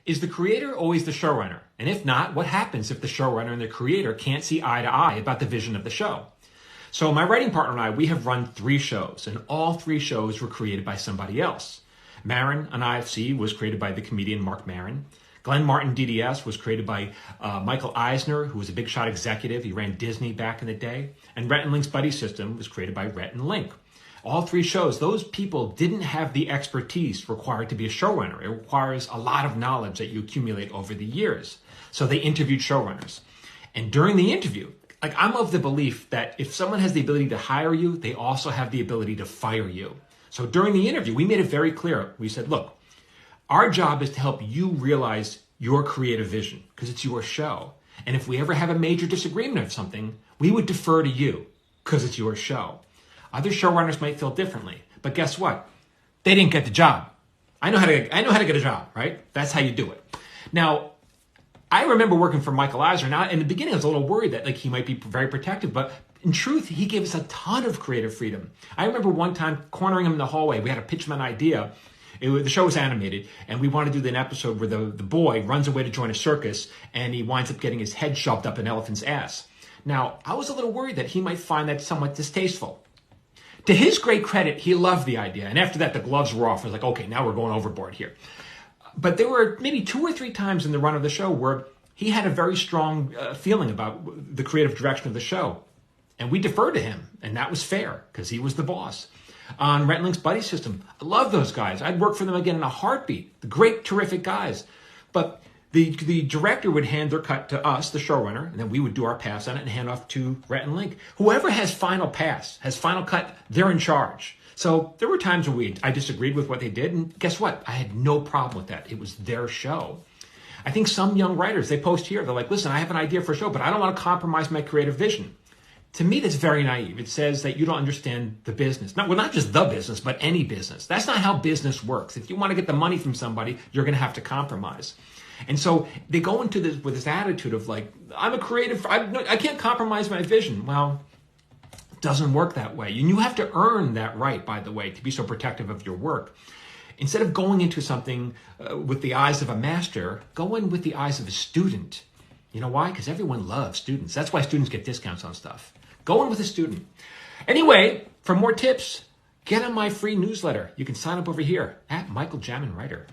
Is the creator always the showrunner? And if not, what happens if the showrunner and the creator can't see eye to eye about the vision of the show? So my writing partner and I, we have run 3 shows, and all 3 shows were created by somebody else. Marin on IFC was created by the comedian Mark Maron. Glenn Martin DDS was created by Michael Eisner, who was a big shot executive. He ran Disney back in the day. And Rhett and Link's Buddy System was created by Rhett and Link. All 3 shows, those people didn't have the expertise required to be a showrunner. It requires a lot of knowledge that you accumulate over the years. So they interviewed showrunners. And during the interview, I'm of the belief that if someone has the ability to hire you, they also have the ability to fire you. So during the interview, we made it very clear. We said, look, our job is to help you realize your creative vision because it's your show. And if we ever have a major disagreement of something, we would defer to you because it's your show. Other showrunners might feel differently, but guess what? They didn't get the job. I know how to get a job, right? That's how you do it. Now, I remember working for Michael Eisner. Now, in the beginning, I was a little worried that he might be very protective, but in truth, he gave us a ton of creative freedom. I remember one time cornering him in the hallway. We had to pitch him an idea. The show was animated, and we wanted to do an episode where the boy runs away to join a circus, and he winds up getting his head shoved up an elephant's ass. Now, I was a little worried that he might find that somewhat distasteful. To his great credit, he loved the idea, and after that, the gloves were off. I was like, okay, now we're going overboard here. But there were maybe 2 or 3 times in the run of the show where he had a very strong feeling about the creative direction of the show. And we deferred to him, and that was fair because he was the boss. On Rhett and Link's Buddy System, I love those guys. I'd work for them again in a heartbeat. The great, terrific guys. But the director would hand their cut to us, the showrunner, and then we would do our pass on it and hand off to Rhett and Link. Whoever has final pass, has final cut, they're in charge. So there were times when I disagreed with what they did, and guess what? I had no problem with that. It was their show. I think some young writers, they post here, they're like, listen, I have an idea for a show, but I don't want to compromise my creative vision. To me, that's very naive. It says that you don't understand the business. Not just the business, but any business. That's not how business works. If you want to get the money from somebody, you're going to have to compromise. And so they go into this with this attitude of like, I'm a creative, I can't compromise my vision. Well, it doesn't work that way. And you have to earn that right, by the way, to be so protective of your work. Instead of going into something with the eyes of a master, go in with the eyes of a student. You know why? Because everyone loves students. That's why students get discounts on stuff. Go in with a student. Anyway, for more tips, get on my free newsletter. You can sign up over here at Michael Jamin Writer.